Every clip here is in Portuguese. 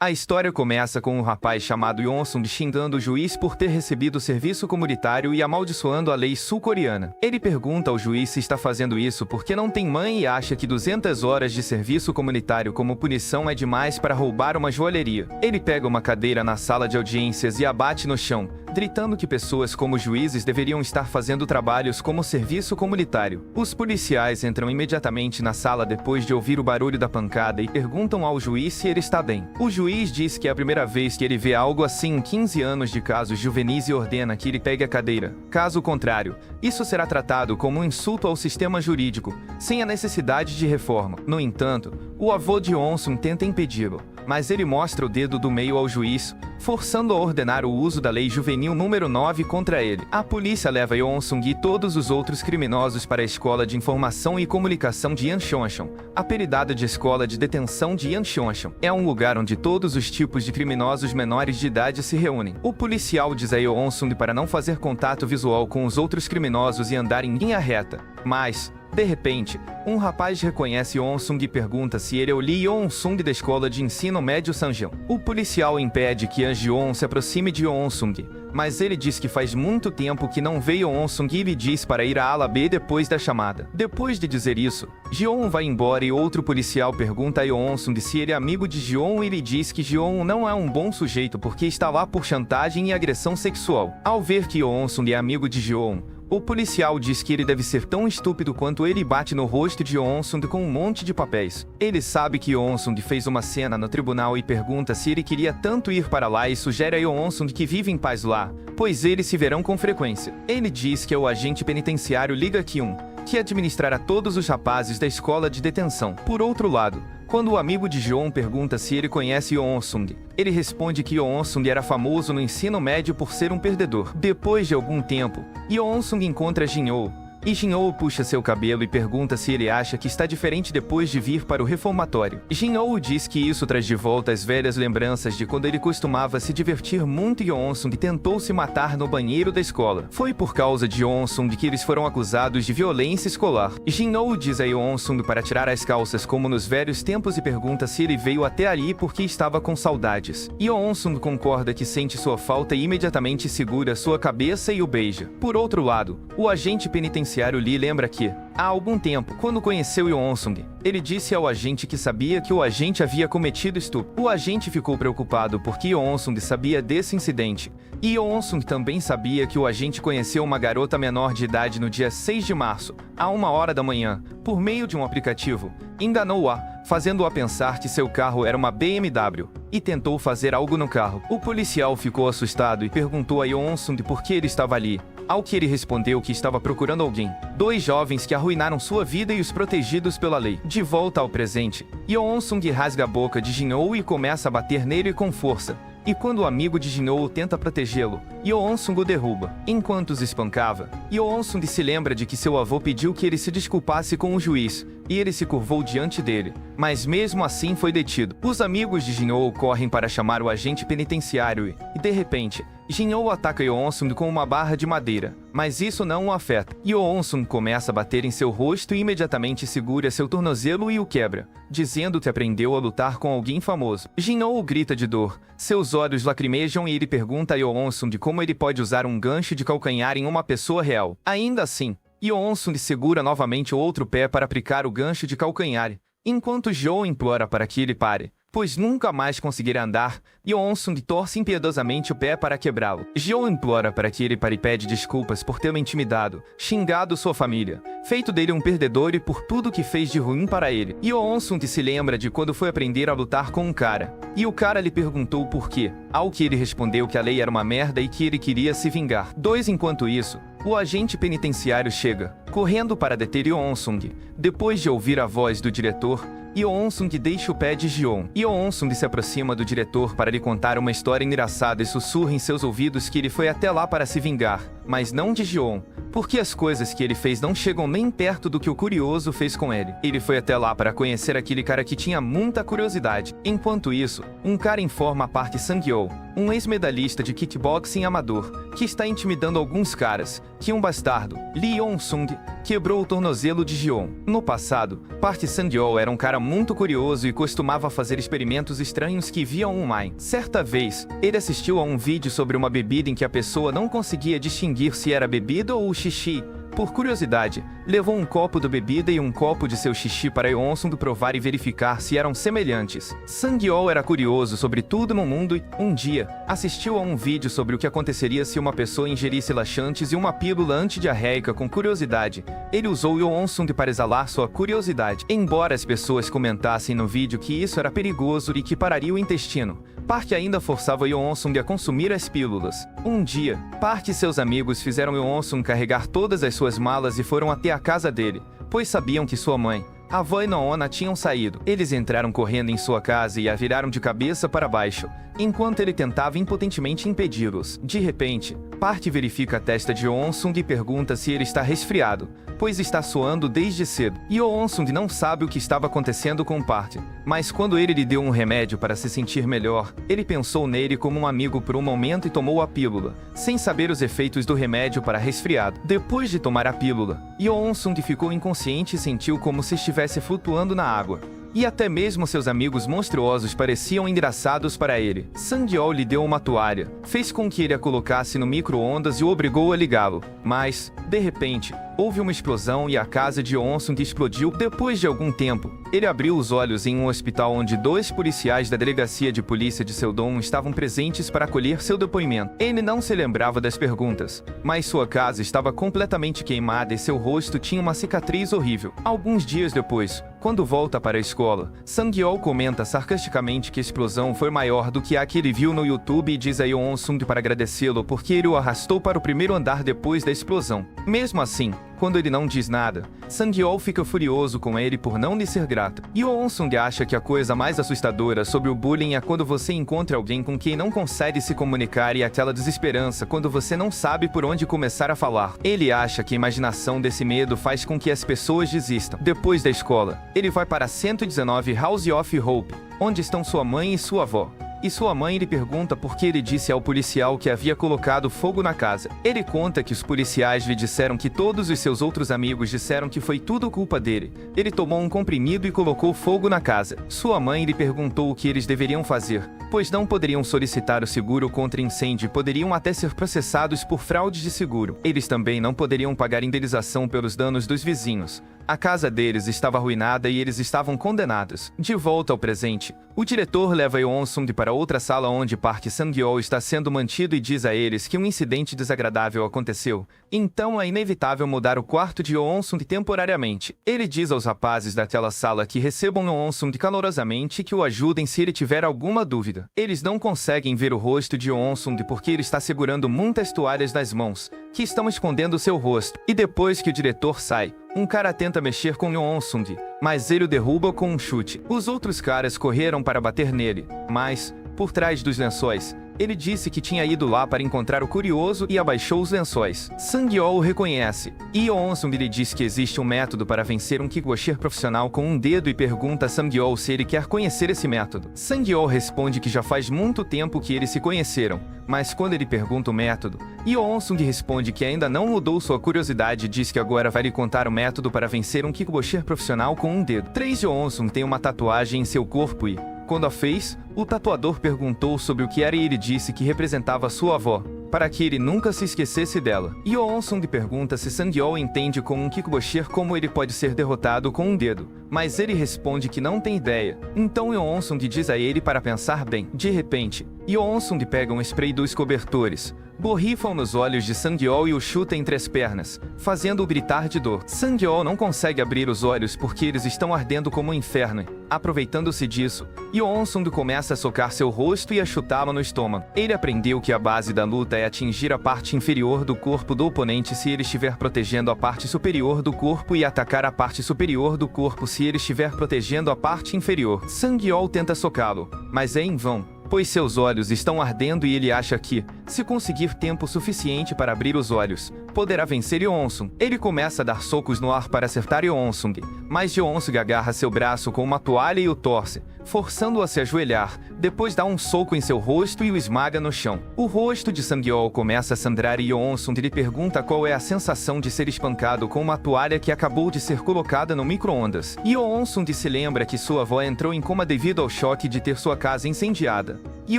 A história começa com um rapaz chamado Yeon-sung xingando o juiz por ter recebido serviço comunitário e amaldiçoando a lei sul-coreana. Ele pergunta ao juiz se está fazendo isso porque não tem mãe e acha que 200 horas de serviço comunitário como punição é demais para roubar uma joalheria. Ele pega uma cadeira na sala de audiências e a bate no chão, gritando que pessoas como juízes deveriam estar fazendo trabalhos como serviço comunitário. Os policiais entram imediatamente na sala depois de ouvir o barulho da pancada e perguntam ao juiz se ele está bem. O juiz diz que é a primeira vez que ele vê algo assim em 15 anos de casos juvenis e ordena que ele pegue a cadeira. Caso contrário, isso será tratado como um insulto ao sistema jurídico, sem a necessidade de reforma. No entanto, o avô de Yeon-sung tenta impedi-lo, mas ele mostra o dedo do meio ao juiz, forçando a ordenar o uso da lei juvenil número 9 contra ele. A polícia leva Yeon-sung e todos os outros criminosos para a Escola de Informação e Comunicação de Yancheoncheon, apelidada de Escola de Detenção de Yancheoncheon. É um lugar onde todos os tipos de criminosos menores de idade se reúnem. O policial diz a Yeon-sung para não fazer contato visual com os outros criminosos e andar em linha reta, mas de repente, um rapaz reconhece Yeon-sung e pergunta se ele é o Lee Yeon-sung da escola de ensino médio Sanjeon. O policial impede que An-jeon se aproxime de Yeon-sung, mas ele diz que faz muito tempo que não vê Yeon-sung e lhe diz para ir à ala B depois da chamada. Depois de dizer isso, Jeon vai embora e outro policial pergunta a Yeon-sung se ele é amigo de Jeon e lhe diz que Jeon não é um bom sujeito porque está lá por chantagem e agressão sexual. Ao ver que Yeon-sung é amigo de Jeon, o policial diz que ele deve ser tão estúpido quanto ele e bate no rosto de Yeon-sung com um monte de papéis. Ele sabe que Yeon-sung fez uma cena no tribunal e pergunta se ele queria tanto ir para lá e sugere a Yeon-sung que vive em paz lá, pois eles se verão com frequência. Ele diz que é o agente penitenciário Lee Ga-kyun, que administrará todos os rapazes da escola de detenção. Por outro lado, quando o amigo de Jeon pergunta se ele conhece Yeon-sung, ele responde que Yeon-sung era famoso no ensino médio por ser um perdedor. Depois de algum tempo, Yeon-sung encontra Jin-woo, e Jin-woo puxa seu cabelo e pergunta se ele acha que está diferente depois de vir para o reformatório. Jin-woo diz que isso traz de volta as velhas lembranças de quando ele costumava se divertir muito e Yeon-sung tentou se matar no banheiro da escola. Foi por causa de Yeon-sung que eles foram acusados de violência escolar. Jin-woo diz a Yeon-sung para tirar as calças como nos velhos tempos e pergunta se ele veio até ali porque estava com saudades. Yeon-sung concorda que sente sua falta e imediatamente segura sua cabeça e o beija. Por outro lado, o agente penitenciário Lee lembra que, há algum tempo, quando conheceu Yeon-sung, ele disse ao agente que sabia que o agente havia cometido estupro. O agente ficou preocupado porque Yeon-sung sabia desse incidente, e Yeon-sung também sabia que o agente conheceu uma garota menor de idade no dia 6 de março, à 1h da manhã, por meio de um aplicativo. Enganou-a, fazendo-a pensar que seu carro era uma BMW, e tentou fazer algo no carro. O policial ficou assustado e perguntou a Yeon-sung por que ele estava ali, ao que ele respondeu que estava procurando alguém. Dois jovens que arruinaram sua vida e os protegidos pela lei. De volta ao presente, Yeon-sung rasga a boca de Jin-woo e começa a bater nele com força. E quando o amigo de Jin-woo tenta protegê-lo, Yeon-sung o derruba. Enquanto os espancava, Yeon-sung se lembra de que seu avô pediu que ele se desculpasse com o juiz, e ele se curvou diante dele, mas mesmo assim foi detido. Os amigos de Jin-woo correm para chamar o agente penitenciário e, de repente, Jin-woo ataca Yeon-sung com uma barra de madeira, mas isso não o afeta. Yeon-sung começa a bater em seu rosto e imediatamente segura seu tornozelo e o quebra, dizendo que aprendeu a lutar com alguém famoso. Jin-woo grita de dor, seus olhos lacrimejam e ele pergunta a Yeon-sung como ele pode usar um gancho de calcanhar em uma pessoa real. Ainda assim, Yeon-sung segura novamente o outro pé para aplicar o gancho de calcanhar, enquanto Jeon implora para que ele pare, pois nunca mais conseguirá andar. Yeon-sung torce impiedosamente o pé para quebrá-lo. Jeon implora para que ele pare e pede desculpas por tê-lo intimidado, xingado sua família, feito dele um perdedor e por tudo que fez de ruim para ele. Yeon-sung se lembra de quando foi aprender a lutar com um cara, e o cara lhe perguntou por quê, ao que ele respondeu que a lei era uma merda e que ele queria se vingar. Enquanto isso, o agente penitenciário chega, correndo para deter Yeon-sung. Depois de ouvir a voz do diretor, Yeon-sung deixa o pé de Jeon. Yeon-sung se aproxima do diretor para lhe contar uma história engraçada e sussurra em seus ouvidos que ele foi até lá para se vingar, mas não de Jeon, porque as coisas que ele fez não chegam nem perto do que o curioso fez com ele. Ele foi até lá para conhecer aquele cara que tinha muita curiosidade. Enquanto isso, um cara informa a Park Sang-yeol, um ex-medalhista de kickboxing amador, que está intimidando alguns caras, que um bastardo, Lee Yeon-sung, quebrou o tornozelo de Jeon. No passado, Park Sang-yeol era um cara muito curioso e costumava fazer experimentos estranhos que via online. Certa vez, ele assistiu a um vídeo sobre uma bebida em que a pessoa não conseguia distinguir se era bebida ou xixi. Por curiosidade, levou um copo da bebida e um copo de seu xixi para Yeon-sung provar e verificar se eram semelhantes. Sang-yeol era curioso sobre tudo no mundo e, um dia, assistiu a um vídeo sobre o que aconteceria se uma pessoa ingerisse laxantes e uma pílula antidiarreica com curiosidade. Ele usou Yeon-sung para exalar sua curiosidade. Embora as pessoas comentassem no vídeo que isso era perigoso e que pararia o intestino, Park ainda forçava Yeon-sung a consumir as pílulas. Um dia, Park e seus amigos fizeram Yeon-sung carregar todas as suas malas e foram até a casa dele, pois sabiam que sua mãe, a avó e Noona tinham saído. Eles entraram correndo em sua casa e a viraram de cabeça para baixo, enquanto ele tentava impotentemente impedi-los. De repente, Park verifica a testa de Yeon-sung e pergunta se ele está resfriado, pois está suando desde cedo. Yeon-sung não sabe o que estava acontecendo com Park, mas quando ele lhe deu um remédio para se sentir melhor, ele pensou nele como um amigo por um momento e tomou a pílula, sem saber os efeitos do remédio para resfriado. Depois de tomar a pílula, Yeon-sung ficou inconsciente e sentiu como se estivesse flutuando na água. E até mesmo seus amigos monstruosos pareciam engraçados para ele. Sang-yeol lhe deu uma toalha, fez com que ele a colocasse no micro-ondas e o obrigou a ligá-lo. Mas, de repente, houve uma explosão e a casa de Yeon-sung explodiu. Depois de algum tempo, ele abriu os olhos em um hospital onde 2 policiais da delegacia de polícia de Seudong estavam presentes para acolher seu depoimento. Ele não se lembrava das perguntas, mas sua casa estava completamente queimada e seu rosto tinha uma cicatriz horrível. Alguns dias depois, quando volta para a escola, Sang-yeol comenta sarcasticamente que a explosão foi maior do que a que ele viu no YouTube e diz a Yeon-sung para agradecê-lo porque ele o arrastou para o primeiro andar depois da explosão. Mesmo assim, quando ele não diz nada, Sang-yeol fica furioso com ele por não lhe ser grato. Yeon-sung acha que a coisa mais assustadora sobre o bullying é quando você encontra alguém com quem não consegue se comunicar e aquela desesperança quando você não sabe por onde começar a falar. Ele acha que a imaginação desse medo faz com que as pessoas desistam. Depois da escola, ele vai para 119 House of Hope, onde estão sua mãe e sua avó. E sua mãe lhe pergunta por que ele disse ao policial que havia colocado fogo na casa. Ele conta que os policiais lhe disseram que todos os seus outros amigos disseram que foi tudo culpa dele. Ele tomou um comprimido e colocou fogo na casa. Sua mãe lhe perguntou o que eles deveriam fazer, pois não poderiam solicitar o seguro contra incêndio e poderiam até ser processados por fraude de seguro. Eles também não poderiam pagar indenização pelos danos dos vizinhos. A casa deles estava arruinada e eles estavam condenados. De volta ao presente, o diretor leva Yeon-sung para outra sala onde Park Sang-yeol está sendo mantido e diz a eles que um incidente desagradável aconteceu. Então é inevitável mudar o quarto de Yeon-sung temporariamente. Ele diz aos rapazes daquela sala que recebam Yeon-sung calorosamente e que o ajudem se ele tiver alguma dúvida. Eles não conseguem ver o rosto de Yeon-sung porque ele está segurando muitas toalhas nas mãos, que estão escondendo seu rosto. E depois que o diretor sai, um cara tenta mexer com Yeon-sung, mas ele o derruba com um chute. Os outros caras correram para bater nele, mas, por trás dos lençóis, ele disse que tinha ido lá para encontrar o curioso e abaixou os lençóis. Sang-yeol o reconhece, e Yeon-sung lhe diz que existe um método para vencer um kickboxer profissional com um dedo e pergunta a Sang-yeol se ele quer conhecer esse método. Sang-yeol responde que já faz muito tempo que eles se conheceram, mas quando ele pergunta o método, Yeon-sung responde que ainda não mudou sua curiosidade e diz que agora vai lhe contar o método para vencer um kickboxer profissional com um dedo. 3 Yeon-sung tem uma tatuagem em seu corpo e, quando a fez, o tatuador perguntou sobre o que era e ele disse que representava sua avó, para que ele nunca se esquecesse dela. Yeon-sung pergunta se Sang-yeol entende como um kickboxer como ele pode ser derrotado com um dedo, mas ele responde que não tem ideia. Então Yeon-sung diz a ele para pensar bem. De repente, Yeon-sung pega um spray dos cobertores, borrifam nos olhos de Sang-yeol e o chuta entre as pernas, fazendo-o gritar de dor. Sang-yeol não consegue abrir os olhos porque eles estão ardendo como um inferno. Aproveitando-se disso, Yeon-sung começa a socar seu rosto e a chutá-lo no estômago. Ele aprendeu que a base da luta é atingir a parte inferior do corpo do oponente se ele estiver protegendo a parte superior do corpo e atacar a parte superior do corpo se ele estiver protegendo a parte inferior. Sang-yeol tenta socá-lo, mas é em vão, pois seus olhos estão ardendo e ele acha que, se conseguir tempo suficiente para abrir os olhos, poderá vencer Yeon-sung. Ele começa a dar socos no ar para acertar Yeon-sung, mas Yeon-sung agarra seu braço com uma toalha e o torce, forçando-o a se ajoelhar, depois dá um soco em seu rosto e o esmaga no chão. O rosto de Sang-yeol começa a sangrar e Yeon-sung lhe pergunta qual é a sensação de ser espancado com uma toalha que acabou de ser colocada no micro-ondas. Yeon-sung se lembra que sua avó entrou em coma devido ao choque de ter sua casa incendiada. E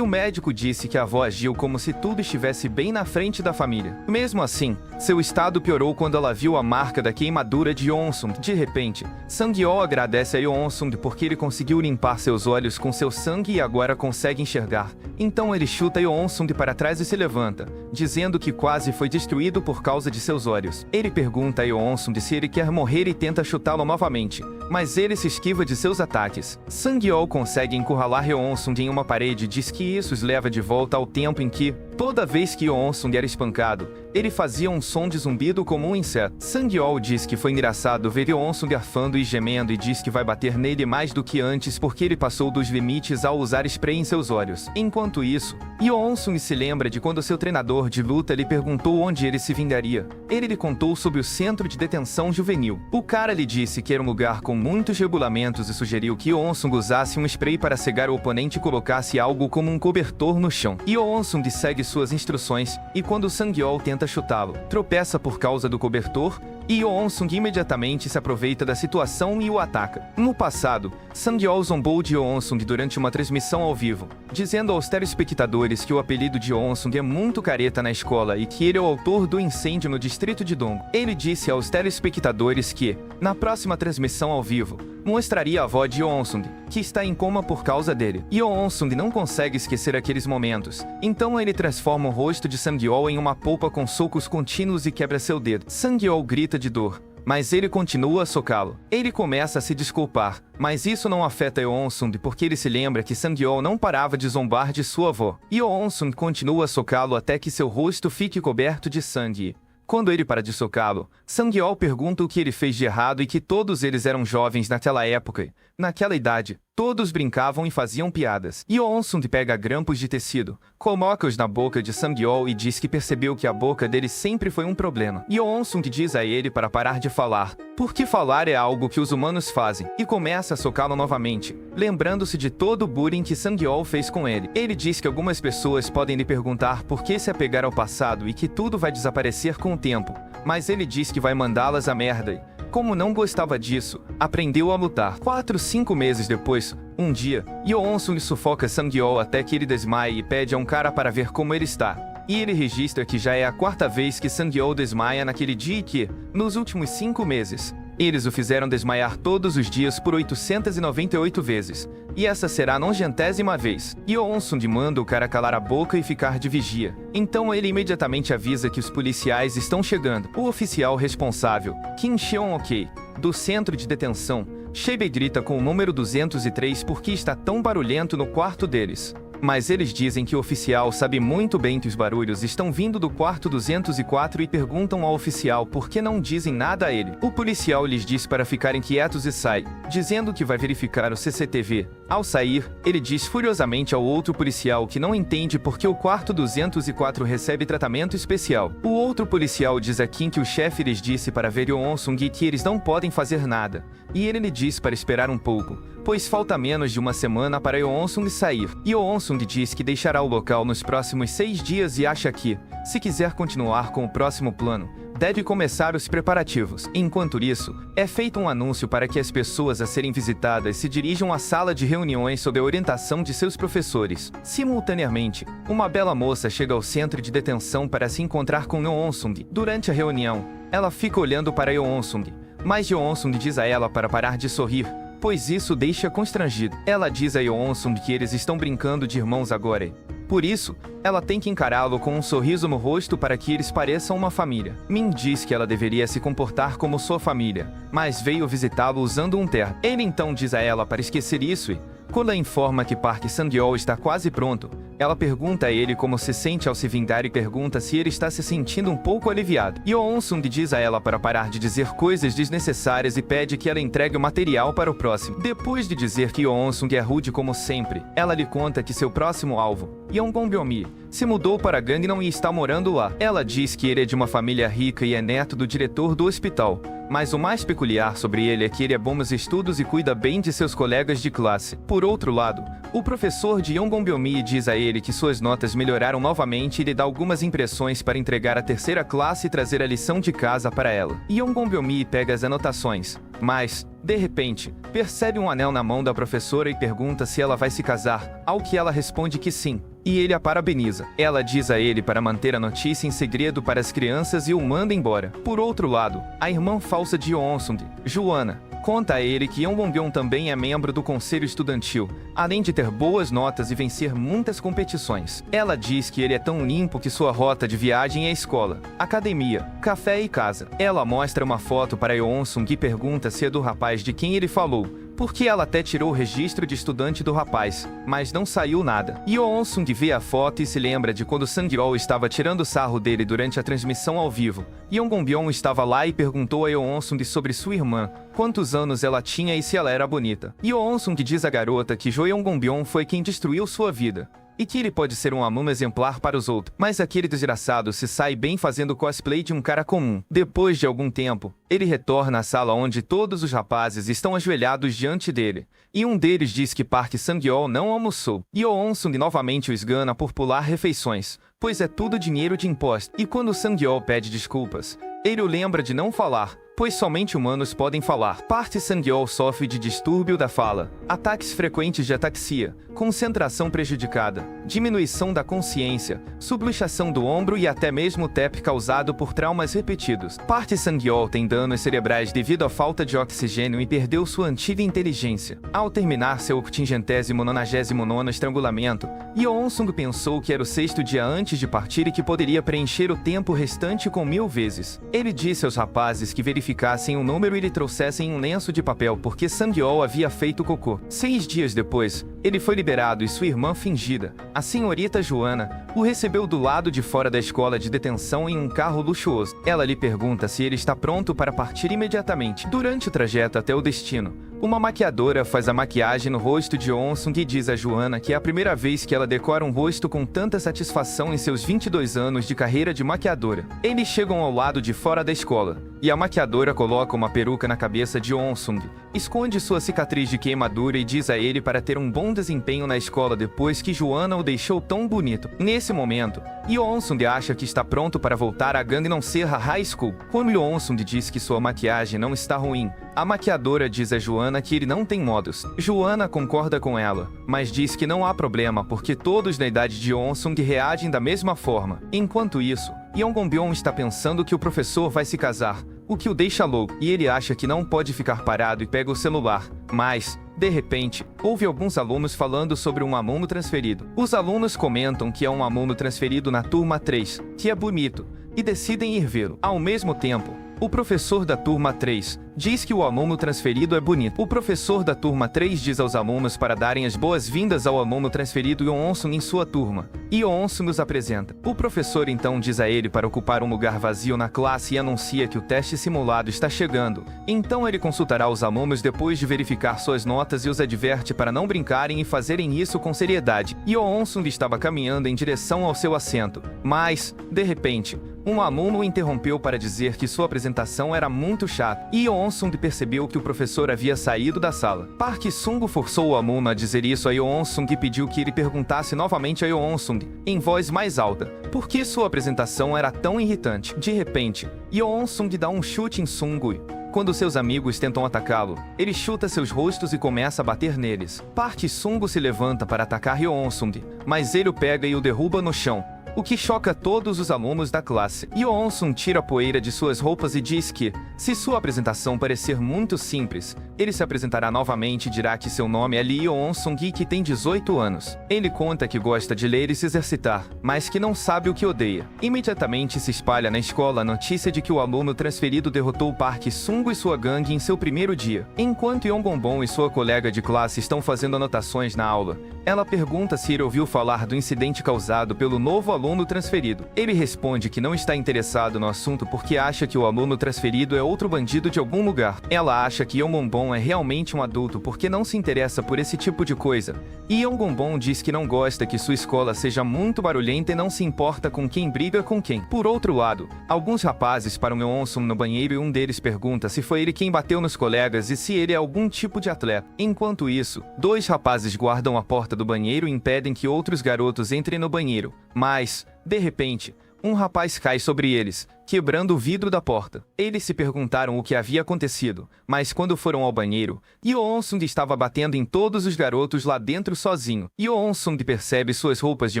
o médico disse que a avó agiu como se tudo estivesse bem na frente da família. Mesmo assim, seu estado piorou quando ela viu a marca da queimadura de Yeon-sung. De repente, Sang-yeol agradece a Yeon-sung porque ele conseguiu limpar seus olhos com seu sangue e agora consegue enxergar. Então ele chuta Yeon-sung para trás e se levanta, dizendo que quase foi destruído por causa de seus olhos. Ele pergunta a Yeon-sung se ele quer morrer e tenta chutá-lo novamente, mas ele se esquiva de seus ataques. Sang-yeol consegue encurralar Yeon-sung em uma parede e diz que isso os leva de volta ao tempo em que, toda vez que Yeon-sung era espancado, ele fazia um som de zumbido como um inseto. Sang-yeol diz que foi engraçado ver Yeon-sung arfando e gemendo e diz que vai bater nele mais do que antes porque ele passou dos limites ao usar spray em seus olhos. Enquanto isso, Yeon-sung se lembra de quando seu treinador de luta lhe perguntou onde ele se vingaria. Ele lhe contou sobre o centro de detenção juvenil. O cara lhe disse que era um lugar com muitos regulamentos e sugeriu que Yeon-sung usasse um spray para cegar o oponente e colocasse algo como um cobertor no chão. Yeon-sung segue suas instruções e quando Sang-yeol tenta chutá-lo, tropeça por causa do cobertor e Yeon-sung imediatamente se aproveita da situação e o ataca. No passado, Sang-yeol zombou de Yeon-sung durante uma transmissão ao vivo, dizendo aos telespectadores que o apelido de Yeon-sung é muito careta na escola e que ele é o autor do incêndio no distrito de Dong. Ele disse aos telespectadores que, na próxima transmissão ao vivo, mostraria a avó de Yeon-sung, que está em coma por causa dele. Yeon-sung não consegue esquecer aqueles momentos, então ele transforma o rosto de Sang-yeol em uma polpa com socos contínuos e quebra seu dedo. Sang-yeol grita de dor, mas ele continua a socá-lo. Ele começa a se desculpar, mas isso não afeta Yeon-sung porque ele se lembra que Sang-yeol não parava de zombar de sua avó. Yeon-sung continua a socá-lo até que seu rosto fique coberto de sangue. Quando ele para de socá-lo, Sang-yeol pergunta o que ele fez de errado e que todos eles eram jovens naquela época. Naquela idade, todos brincavam e faziam piadas. Yeon-sung pega grampos de tecido, coloca-os na boca de Sang-yeol e diz que percebeu que a boca dele sempre foi um problema. Yeon-sung diz a ele para parar de falar, porque falar é algo que os humanos fazem, e começa a socá-lo novamente, lembrando-se de todo o bullying que Sang-yeol fez com ele. Ele diz que algumas pessoas podem lhe perguntar por que se apegar ao passado e que tudo vai desaparecer com o tempo, mas ele diz que vai mandá-las a merda e, como não gostava disso, aprendeu a lutar. 5 meses depois, um dia, Yeon-sung sufoca Sang-yeol até que ele desmaie e pede a um cara para ver como ele está. E ele registra que já é a 4ª vez que Sang-yeol desmaia naquele dia e que, nos últimos 5 meses, eles o fizeram desmaiar todos os dias por 898 vezes. E essa será a 90ª vez. Yeon-sung manda o cara calar a boca e ficar de vigia. Então ele imediatamente avisa que os policiais estão chegando. O oficial responsável, Kim Cheon-ok, do centro de detenção, Shebe grita com o número 203 porque está tão barulhento no quarto deles. Mas eles dizem que o oficial sabe muito bem que os barulhos estão vindo do quarto 204 e perguntam ao oficial por que não dizem nada a ele. O policial lhes diz para ficarem quietos e sai, dizendo que vai verificar o CCTV. Ao sair, ele diz furiosamente ao outro policial que não entende por que o quarto 204 recebe tratamento especial. O outro policial diz a Kim que o chefe lhes disse para ver Yeon-sung e que eles não podem fazer nada. E ele lhe diz para esperar um pouco, pois falta menos de uma semana para Yeon-sung sair. Yeon-sung diz que deixará o local nos próximos 6 dias e acha que, se quiser continuar com o próximo plano, deve começar os preparativos. Enquanto isso, é feito um anúncio para que as pessoas a serem visitadas se dirijam à sala de reuniões sob a orientação de seus professores. Simultaneamente, uma bela moça chega ao centro de detenção para se encontrar com Yeon-sung. Durante a reunião, ela fica olhando para Yeon-sung, mas Yeon-sung diz a ela para parar de sorrir, pois isso deixa constrangido. Ela diz a Yeon-sung que eles estão brincando de irmãos agora. Por isso, ela tem que encará-lo com um sorriso no rosto para que eles pareçam uma família. Min diz que ela deveria se comportar como sua família, mas veio visitá-lo usando um terno. Ele então diz a ela para esquecer isso e, quando ela informa que Park Sang-yeol está quase pronto, ela pergunta a ele como se sente ao se vingar e pergunta se ele está se sentindo um pouco aliviado. Yeon-sung diz a ela para parar de dizer coisas desnecessárias e pede que ela entregue o material para o próximo. Depois de dizer que Yeon-sung é rude como sempre, ela lhe conta que seu próximo alvo, Yeon-gongbyomi, se mudou para Gangnam e está morando lá. Ela diz que ele é de uma família rica e é neto do diretor do hospital, mas o mais peculiar sobre ele é que ele é bom nos estudos e cuida bem de seus colegas de classe. Por outro lado, o professor de Yongbyon-mi diz a ele que suas notas melhoraram novamente e lhe dá algumas impressões para entregar a terceira classe e trazer a lição de casa para ela. Yongbyon-mi pega as anotações, mas, de repente, percebe um anel na mão da professora e pergunta se ela vai se casar, ao que ela responde que sim. E ele a parabeniza. Ela diz a ele para manter a notícia em segredo para as crianças e o manda embora. Por outro lado, a irmã falsa de Yeon-sung, Joanna, conta a ele que Yongbyon também é membro do conselho estudantil, além de ter boas notas e vencer muitas competições. Ela diz que ele é tão limpo que sua rota de viagem é escola, academia, café e casa. Ela mostra uma foto para Yeon-sung e pergunta se é do rapaz de quem ele falou, porque ela até tirou o registro de estudante do rapaz, mas não saiu nada. Yeon-sung vê a foto e se lembra de quando Sang-yeol estava tirando sarro dele durante a transmissão ao vivo. Yongbyon estava lá e perguntou a Yeon-sung sobre sua irmã, quantos anos ela tinha e se ela era bonita. Yeon-sung diz à garota que Jo Yongbyon foi quem destruiu sua vida, e que ele pode ser um aluno exemplar para os outros. Mas aquele desgraçado se sai bem fazendo cosplay de um cara comum. Depois de algum tempo, ele retorna à sala onde todos os rapazes estão ajoelhados diante dele, e um deles diz que Park Sang-yeol não almoçou. Yeon-sung novamente o esgana por pular refeições, pois é tudo dinheiro de imposto. E quando Sang-yeol pede desculpas, ele o lembra de não falar, pois somente humanos podem falar. Park Sang-yeol sofre de distúrbio da fala, ataques frequentes de ataxia, concentração prejudicada, diminuição da consciência, subluxação do ombro e até mesmo TEP causado por traumas repetidos. Park Sang-yeol tem danos cerebrais devido à falta de oxigênio e perdeu sua antiga inteligência. Ao terminar seu 899º estrangulamento, Yeon-sung pensou que era o 6º dia antes de partir e que poderia preencher o tempo restante com 1000 vezes. Ele disse aos rapazes que verificassem um número e lhe trouxessem um lenço de papel porque Sang-yeol havia feito cocô. 6 dias depois, ele foi liberado e sua irmã fingida, a senhorita Joanna, o recebeu do lado de fora da escola de detenção em um carro luxuoso. Ela lhe pergunta se ele está pronto para partir imediatamente. Durante o trajeto até o destino, uma maquiadora faz a maquiagem no rosto de Yeon-sung e diz a Joanna que é a primeira vez que ela decora um rosto com tanta satisfação em seus 22 anos de carreira de maquiadora. Eles chegam ao lado de fora da escola, e a maquiadora coloca uma peruca na cabeça de Yeon-sung, esconde sua cicatriz de queimadura e diz a ele para ter um bom desempenho na escola depois que Joanna o deixou tão bonito. Nesse momento, Yeon-sung acha que está pronto para voltar a Gangnam Sera High School. Quando Yeon-sung diz que sua maquiagem não está ruim, a maquiadora diz a Joanna que ele não tem modos. Joanna concorda com ela, mas diz que não há problema porque todos na idade de Yeon-sung reagem da mesma forma. Enquanto isso, Yongbyon está pensando que o professor vai se casar, o que o deixa louco, e ele acha que não pode ficar parado e pega o celular. Mas, de repente, houve alguns alunos falando sobre um aluno transferido. Os alunos comentam que é um aluno transferido na turma 3, que é bonito, e decidem ir vê-lo. Ao mesmo tempo, o professor da turma 3 diz que o aluno transferido é bonito. O professor da turma 3 diz aos alunos para darem as boas-vindas ao aluno transferido Yeon-sung em sua turma, e Yeon-sung os apresenta. O professor então diz a ele para ocupar um lugar vazio na classe e anuncia que o teste simulado está chegando. Então ele consultará os alunos depois de verificar suas notas e os adverte para não brincarem e fazerem isso com seriedade. Yeon-sung estava caminhando em direção ao seu assento, mas, de repente, um aluno o interrompeu para dizer que sua apresentação era muito chata, e Yeon-sung percebeu que o professor havia saído da sala. Park Sung forçou o aluno a dizer isso a Yeon-sung e pediu que ele perguntasse novamente a Yeon-sung, em voz mais alta, por que sua apresentação era tão irritante. De repente, Yeon-sung dá um chute em Sung-ui. Quando seus amigos tentam atacá-lo, ele chuta seus rostos e começa a bater neles. Park Sung se levanta para atacar Yeon-sung, mas ele o pega e o derruba no chão, o que choca todos os alunos da classe. Yeon-sung tira a poeira de suas roupas e diz que, se sua apresentação parecer muito simples, ele se apresentará novamente e dirá que seu nome é Lee Yeon-sung e que tem 18 anos. Ele conta que gosta de ler e se exercitar, mas que não sabe o que odeia. Imediatamente se espalha na escola a notícia de que o aluno transferido derrotou Park Sung e sua gangue em seu primeiro dia. Enquanto Yongbyon e sua colega de classe estão fazendo anotações na aula, ela pergunta se ele ouviu falar do incidente causado pelo novo aluno aluno transferido. Ele responde que não está interessado no assunto porque acha que o aluno transferido é outro bandido de algum lugar. Ela acha que Yongbongbong é realmente um adulto porque não se interessa por esse tipo de coisa. E Yongbongbong diz que não gosta que sua escola seja muito barulhenta e não se importa com quem briga com quem. Por outro lado, alguns rapazes param Yeonsum no banheiro e um deles pergunta se foi ele quem bateu nos colegas e se ele é algum tipo de atleta. Enquanto isso, dois rapazes guardam a porta do banheiro e impedem que outros garotos entrem no banheiro. Mas, de repente, um rapaz cai sobre eles, quebrando o vidro da porta. Eles se perguntaram o que havia acontecido, mas quando foram ao banheiro, Yeonsung estava batendo em todos os garotos lá dentro sozinho. Yeonsung percebe suas roupas de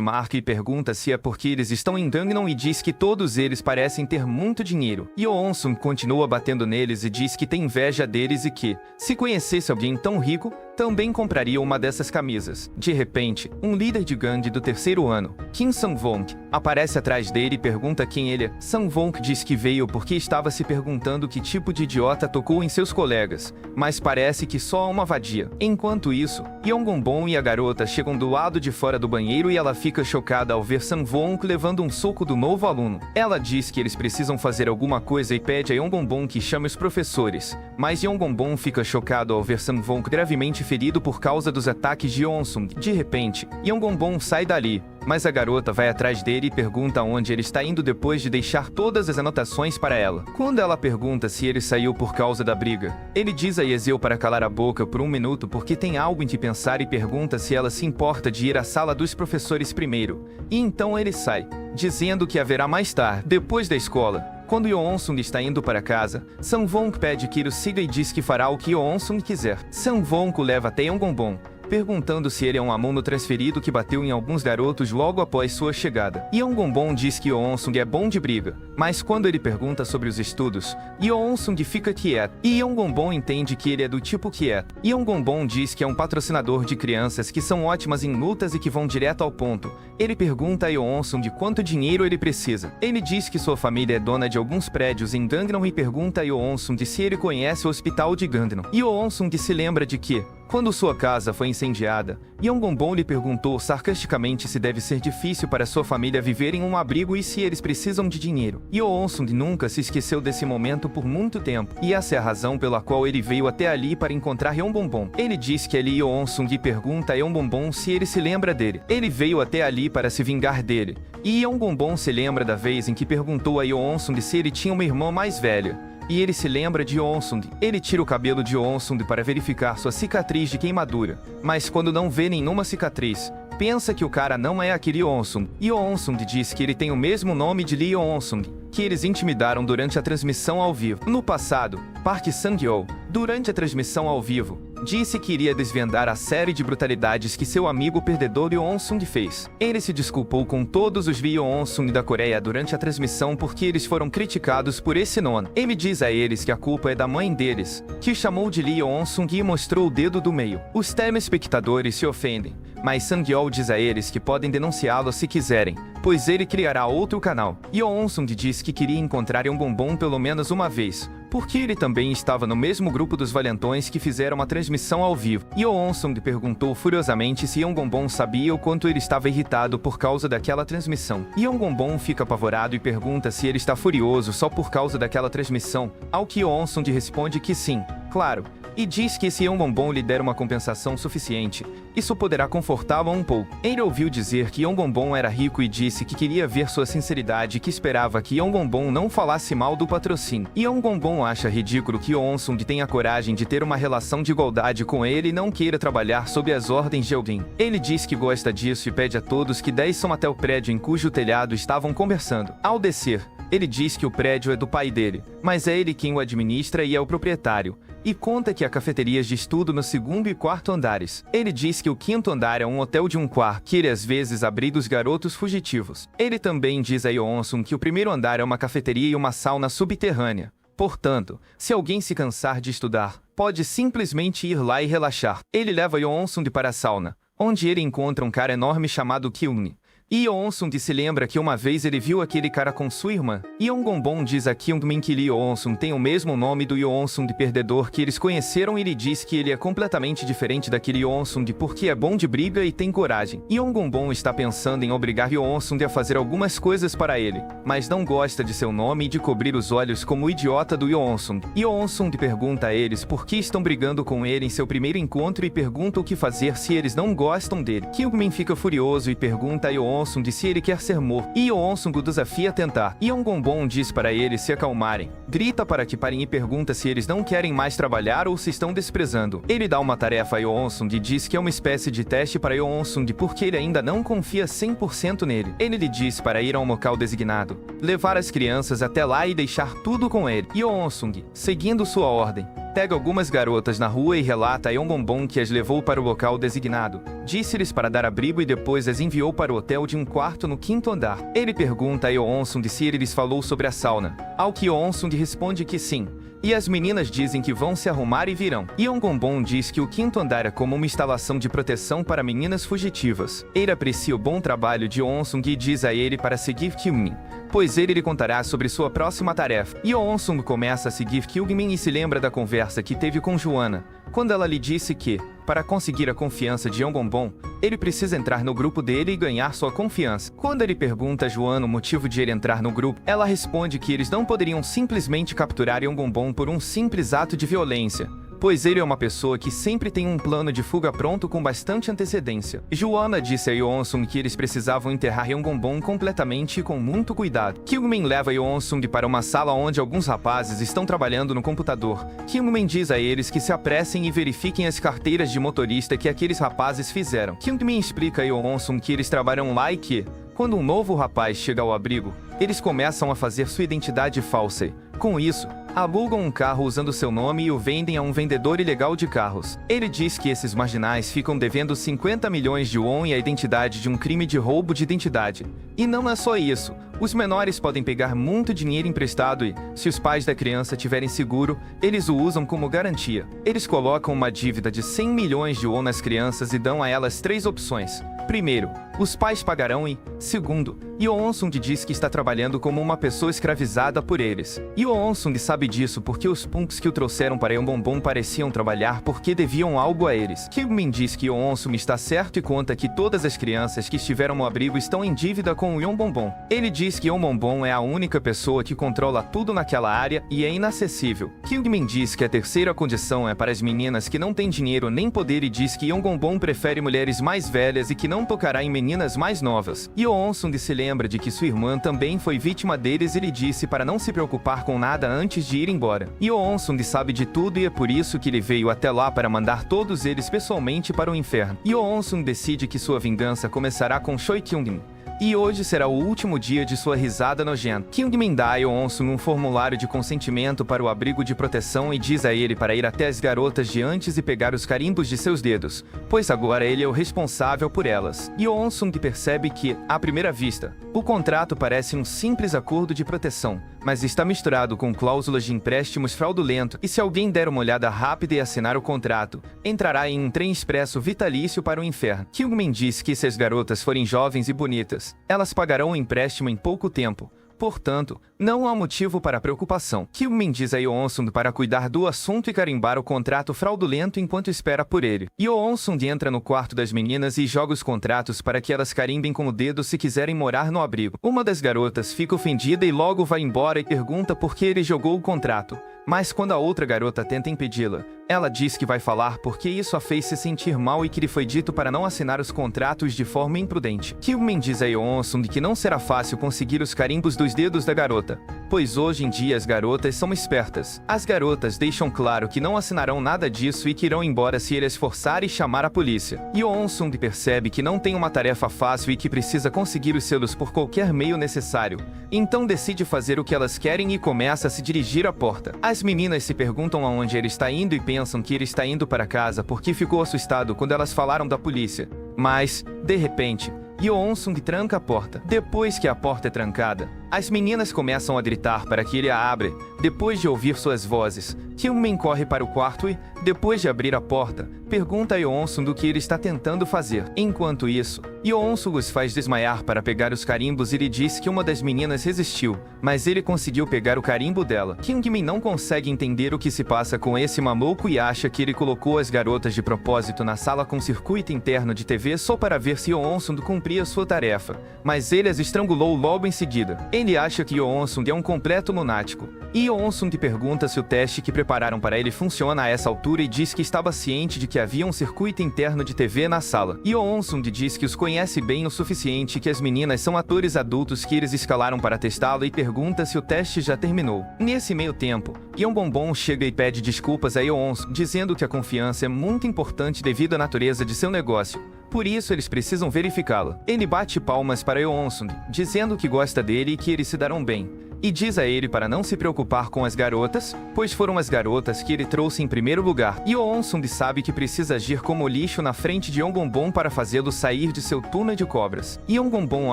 marca e pergunta se é porque eles estão em Gangnam e diz que todos eles parecem ter muito dinheiro. Yeonsung continua batendo neles e diz que tem inveja deles e que, se conhecesse alguém tão rico, também compraria uma dessas camisas. De repente, um líder de gangue do terceiro ano, Kim Sang-won, aparece atrás dele e pergunta quem ele é. Sang-won diz que veio porque estava se perguntando que tipo de idiota tocou em seus colegas, mas parece que só uma vadia. Enquanto isso, Yongbongbong e a garota chegam do lado de fora do banheiro e ela fica chocada ao ver Sang-won levando um soco do novo aluno. Ela diz que eles precisam fazer alguma coisa e pede a Yongbongbong que chame os professores, mas Yongbongbong fica chocado ao ver Sang-won gravemente ferido por causa dos ataques de Yeonsung. De repente, Yongbongbong sai dali, mas a garota vai atrás dele e pergunta onde ele está indo depois de deixar todas as anotações para ela. Quando ela pergunta se ele saiu por causa da briga, ele diz a Yeseo para calar a boca por um minuto porque tem algo em que pensar e pergunta se ela se importa de ir à sala dos professores primeiro. E então ele sai, dizendo que haverá mais tarde, depois da escola. Quando Yeonsung está indo para casa, Sang-won pede que ele o siga e diz que fará o que Yeonsung quiser. Sang-won o leva até Yongbongbong, perguntando se ele é um aluno transferido que bateu em alguns garotos logo após sua chegada. Yongbongbong diz que Yeonsung é bom de briga, mas quando ele pergunta sobre os estudos, Yeonsung fica quieto, e Yongbongbong entende que ele é do tipo quieto. Yongbongbong diz que é um patrocinador de crianças que são ótimas em lutas e que vão direto ao ponto. Ele pergunta a Yeonsung de quanto dinheiro ele precisa. Ele diz que sua família é dona de alguns prédios em Gangnam e pergunta a Yeonsung se ele conhece o hospital de Gangnam. Yeonsung se lembra de que, quando sua casa foi incendiada, Yongbongbong lhe perguntou sarcasticamente se deve ser difícil para sua família viver em um abrigo e se eles precisam de dinheiro. Yeonsung nunca se esqueceu desse momento por muito tempo, e essa é a razão pela qual ele veio até ali para encontrar Yongbongbong. Ele diz que ali Yeonsung pergunta a Yongbongbong se ele se lembra dele. Ele veio até ali para se vingar dele, e Yongbongbong se lembra da vez em que perguntou a Yeonsung se ele tinha uma irmã mais velha. E ele se lembra de Yeonsung. Ele tira o cabelo de Yeonsung para verificar sua cicatriz de queimadura, mas quando não vê nenhuma cicatriz, pensa que o cara não é aquele Yeonsung. Yeonsung diz que ele tem o mesmo nome de Lee Yeonsung, que eles intimidaram durante a transmissão ao vivo. No passado, Park Sang-yeol, durante a transmissão ao vivo, disse que iria desvendar a série de brutalidades que seu amigo perdedor Yeonsung fez. Ele se desculpou com todos os Yeonsung da Coreia durante a transmissão porque eles foram criticados por esse nome. Ele diz a eles que a culpa é da mãe deles, que chamou de Lee Yeonsung e mostrou o dedo do meio. Os telespectadores se ofendem, mas Sang-yeol diz a eles que podem denunciá-lo se quiserem, pois ele criará outro canal. Yeonsung diz que queria encontrar Yongbongbong pelo menos uma vez, porque ele também estava no mesmo grupo dos valentões que fizeram a transmissão ao vivo. Yeonsung perguntou furiosamente se Yongbongbong sabia o quanto ele estava irritado por causa daquela transmissão. Yongbongbong fica apavorado e pergunta se ele está furioso só por causa daquela transmissão, ao que Yeonsung responde que sim, claro, e diz que se Yongbongbong lhe der uma compensação suficiente, isso poderá confortá-lo um pouco. Ele ouviu dizer que Yongbongbong era rico e disse que queria ver sua sinceridade e que esperava que Yongbongbong não falasse mal do patrocínio. Yongbongbong acha ridículo que Yeonsung tenha coragem de ter uma relação de igualdade com ele e não queira trabalhar sob as ordens de alguém. Ele diz que gosta disso e pede a todos que desçam até o prédio em cujo telhado estavam conversando. Ao descer, ele diz que o prédio é do pai dele, mas é ele quem o administra e é o proprietário, e conta que há cafeterias de estudo no segundo e quarto andares. Ele diz que o quinto andar é um hotel de um quarto, que ele às vezes abriga os garotos fugitivos. Ele também diz a Yeonsung que o primeiro andar é uma cafeteria e uma sauna subterrânea. Portanto, se alguém se cansar de estudar, pode simplesmente ir lá e relaxar. Ele leva Yeonsung para a sauna, onde ele encontra um cara enorme chamado Kyung. E Yeon-sung se lembra que uma vez ele viu aquele cara com sua irmã. Yeon-gonbon diz a Kyung-min que Lee Yeon-sung tem o mesmo nome do Yeon-sung de perdedor que eles conheceram e ele diz que ele é completamente diferente daquele Yeon-sung porque é bom de briga e tem coragem. Yeon-gonbon está pensando em obrigar Yeon-sung a fazer algumas coisas para ele, mas não gosta de seu nome e de cobrir os olhos como o idiota do Yeon-sung. Yeon-sung pergunta a eles por que estão brigando com ele em seu primeiro encontro e pergunta o que fazer se eles não gostam dele. Kyung-min fica furioso e pergunta a Yeon-sung se ele quer ser morto, e Yeon-sung o desafia a tentar. Yeon-gonbon diz para eles se acalmarem, grita para que parem e pergunta se eles não querem mais trabalhar ou se estão desprezando. Ele dá uma tarefa a Yeon-sung e diz que é uma espécie de teste para Yeon-sung porque ele ainda não confia 100% nele. Ele lhe diz para ir a um local designado, levar as crianças até lá e deixar tudo com ele. Yeon-sung, seguindo sua ordem, pega algumas garotas na rua e relata a Yeon-gonbon que as levou para o local designado. Disse-lhes para dar abrigo e depois as enviou para o hotel de um quarto no 5º andar. Ele pergunta a Yeon-sung se ele lhes falou sobre a sauna, ao que Yeon-sung responde que sim. E as meninas dizem que vão se arrumar e virão. Yeon-gonbon diz que o 5º andar é como uma instalação de proteção para meninas fugitivas. Ele aprecia o bom trabalho de Yeon-sung e diz a ele para seguir Kyung-min, pois ele lhe contará sobre sua próxima tarefa. Yeon-sung começa a seguir Kyung-min e se lembra da conversa que teve com Joanna, quando ela lhe disse que, para conseguir a confiança de Yeon-gonbon, ele precisa entrar no grupo dele e ganhar sua confiança. Quando ele pergunta a Joanna o motivo de ele entrar no grupo, ela responde que eles não poderiam simplesmente capturar Yeon-gonbon por um simples ato de violência, pois ele é uma pessoa que sempre tem um plano de fuga pronto com bastante antecedência. Joanna disse a Yeon-sung que eles precisavam enterrar Yeon-gonbon completamente e com muito cuidado. Kyung-min leva Yeon-sung para uma sala onde alguns rapazes estão trabalhando no computador. Kyung-min diz a eles que se apressem e verifiquem as carteiras de motorista que aqueles rapazes fizeram. Kyung-min explica a Yeon-sung que eles trabalham lá e que, quando um novo rapaz chega ao abrigo, eles começam a fazer sua identidade falsa. Com isso, alugam um carro usando seu nome e o vendem a um vendedor ilegal de carros. Ele diz que esses marginais ficam devendo 50 milhões de won e a identidade de um crime de roubo de identidade. E não é só isso. Os menores podem pegar muito dinheiro emprestado e, se os pais da criança tiverem seguro, eles o usam como garantia. Eles colocam uma dívida de 100 milhões de won nas crianças e dão a elas 3 opções. Primeiro, os pais pagarão e, segundo, Yeon-sung diz que está trabalhando como uma pessoa escravizada por eles. Yeon-sung sabe disso porque os punks que o trouxeram para Yeon-gonbon pareciam trabalhar porque deviam algo a eles. Kyung-min diz que Yeon-sung está certo e conta que todas as crianças que estiveram no abrigo estão em dívida com o Yeon-gonbon. Ele diz que Yeon-gonbon é a única pessoa que controla tudo naquela área e é inacessível. Kyung-min diz que a terceira condição é para as meninas que não têm dinheiro nem poder e diz que Yeon-gonbon prefere mulheres mais velhas e que não tocará em meninas mais novas. Yeon-sung se lembra de que sua irmã também foi vítima deles e lhe disse para não se preocupar com nada antes de ir embora. Yeon-sung sabe de tudo e é por isso que ele veio até lá para mandar todos eles pessoalmente para o inferno. Yeon-sung decide que sua vingança começará com Choi Kyung-min. E hoje será o último dia de sua risada nojenta. Kyung-min dá a Yeon-sung um formulário de consentimento para o abrigo de proteção e diz a ele para ir até as garotas de antes e pegar os carimbos de seus dedos, pois agora ele é o responsável por elas. Yeon-sung percebe que, à primeira vista, o contrato parece um simples acordo de proteção, mas está misturado com cláusulas de empréstimos fraudulentos e se alguém der uma olhada rápida e assinar o contrato, entrará em um trem expresso vitalício para o inferno. Kyung-min diz que se as garotas forem jovens e bonitas, elas pagarão o empréstimo em pouco tempo. Portanto, não há motivo para preocupação. Kyung-min diz a Yeon-sung para cuidar do assunto e carimbar o contrato fraudulento enquanto espera por ele. Yeon-sung entra no quarto das meninas e joga os contratos para que elas carimbem com o dedo se quiserem morar no abrigo. Uma das garotas fica ofendida e logo vai embora e pergunta por que ele jogou o contrato. Mas quando a outra garota tenta impedi-la, ela diz que vai falar porque isso a fez se sentir mal e que lhe foi dito para não assinar os contratos de forma imprudente. Kyung-min diz a Yeon-sung que não será fácil conseguir os carimbos dos dedos da garota, pois hoje em dia as garotas são espertas. As garotas deixam claro que não assinarão nada disso e que irão embora se ele as forçar e chamar a polícia. Yeon-sung percebe que não tem uma tarefa fácil e que precisa conseguir os selos por qualquer meio necessário. Então decide fazer o que elas querem e começa a se dirigir à porta. As meninas se perguntam aonde ele está indo e pensam que ele está indo para casa porque ficou assustado quando elas falaram da polícia. Mas, de repente, Yeon-sung tranca a porta. Depois que a porta é trancada, As meninas começam a gritar para que ele a abra. Depois de ouvir suas vozes, Kyungmin corre para o quarto e, depois de abrir a porta, pergunta a Yeon-sung do que ele está tentando fazer. Enquanto isso, Yeon-sung os faz desmaiar para pegar os carimbos e lhe diz que uma das meninas resistiu, mas ele conseguiu pegar o carimbo dela. Kyungmin não consegue entender o que se passa com esse maluco e acha que ele colocou as garotas de propósito na sala com circuito interno de TV só para ver se Yeon-sung cumpria sua tarefa, mas ele as estrangulou logo em seguida. Ele acha que Yeon-sung é um completo lunático, e Yeon-sung pergunta se o teste que prepararam para ele funciona a essa altura e diz que estava ciente de que havia um circuito interno de TV na sala. Yeon-sung diz que os conhece bem o suficiente e que as meninas são atores adultos que eles escalaram para testá-lo e pergunta se o teste já terminou. Nesse meio tempo, Yeonbonbon chega e pede desculpas a Yeon-sung, dizendo que a confiança é muito importante devido à natureza de seu negócio. Por isso eles precisam verificá-la. Ele bate palmas para Yeon-sung, dizendo que gosta dele e que eles se darão bem. E diz a ele para não se preocupar com as garotas, pois foram as garotas que ele trouxe em primeiro lugar. Yeon-sung sabe que precisa agir como lixo na frente de Yeonbonbon para fazê-lo sair de seu túnel de cobras. Yeonbonbon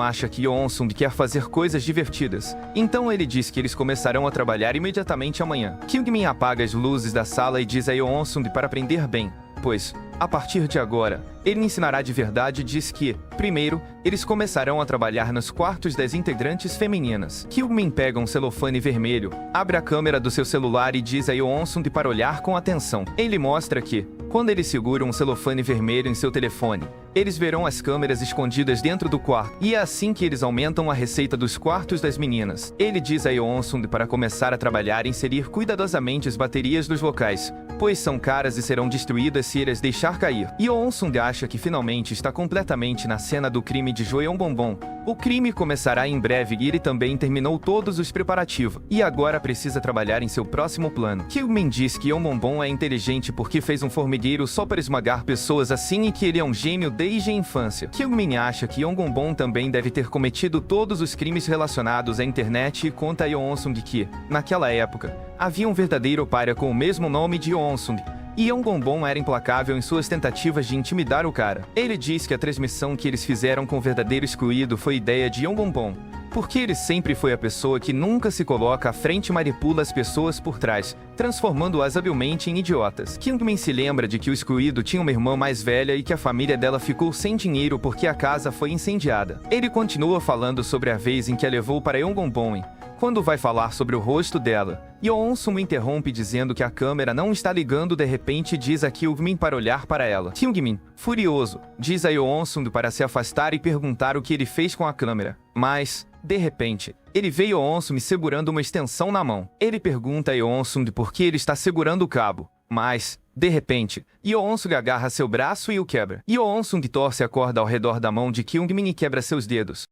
acha que Yeon-sung quer fazer coisas divertidas, então ele diz que eles começarão a trabalhar imediatamente amanhã. Kyungmin apaga as luzes da sala e diz a Yeon-sung para aprender bem, pois, a partir de agora, ele ensinará de verdade e diz que, primeiro, eles começarão a trabalhar nos quartos das integrantes femininas. Kyungmin pega um celofane vermelho, abre a câmera do seu celular e diz a Yeon-sung para olhar com atenção. Ele mostra que, quando ele segura um celofane vermelho em seu telefone, eles verão as câmeras escondidas dentro do quarto, e é assim que eles aumentam a receita dos quartos das meninas. Ele diz a Yeon-sung para começar a trabalhar e inserir cuidadosamente as baterias dos locais, pois são caras e serão destruídas se eles deixar cair. Yeon-sung acha que finalmente está completamente na cena do crime de Yeonbonbon. O crime começará em breve e ele também terminou todos os preparativos, e agora precisa trabalhar em seu próximo plano. Kyungmin diz que Yeonbonbon é inteligente porque fez um formigueiro só para esmagar pessoas assim e que ele é um gênio desde a infância. Kyungmin acha que Yeonbonbon também deve ter cometido todos os crimes relacionados à internet e conta a Yeon-sung que, naquela época, havia um verdadeiro pária com o mesmo nome de Yeon-sung, e Yeonbonbon era implacável em suas tentativas de intimidar o cara. Ele diz que a transmissão que eles fizeram com o verdadeiro excluído foi ideia de Yeonbonbon, porque ele sempre foi a pessoa que nunca se coloca à frente e manipula as pessoas por trás, transformando-as habilmente em idiotas. Kyungmin se lembra de que o excluído tinha uma irmã mais velha e que a família dela ficou sem dinheiro porque a casa foi incendiada. Ele continua falando sobre a vez em que a levou para Yeonbonbon. Quando vai falar sobre o rosto dela, Yeon-sung interrompe dizendo que a câmera não está ligando. De repente diz a Kyungmin para olhar para ela. Kyungmin, furioso, diz a Yeon-sung para se afastar e perguntar o que ele fez com a câmera. Mas, de repente, ele vê Yeon-sung segurando uma extensão na mão. Ele pergunta a Yeon-sung por que ele está segurando o cabo. Mas, de repente, Yeon-sung agarra seu braço e o quebra. Yeon-sung torce a corda ao redor da mão de Kyungmin e quebra seus dedos.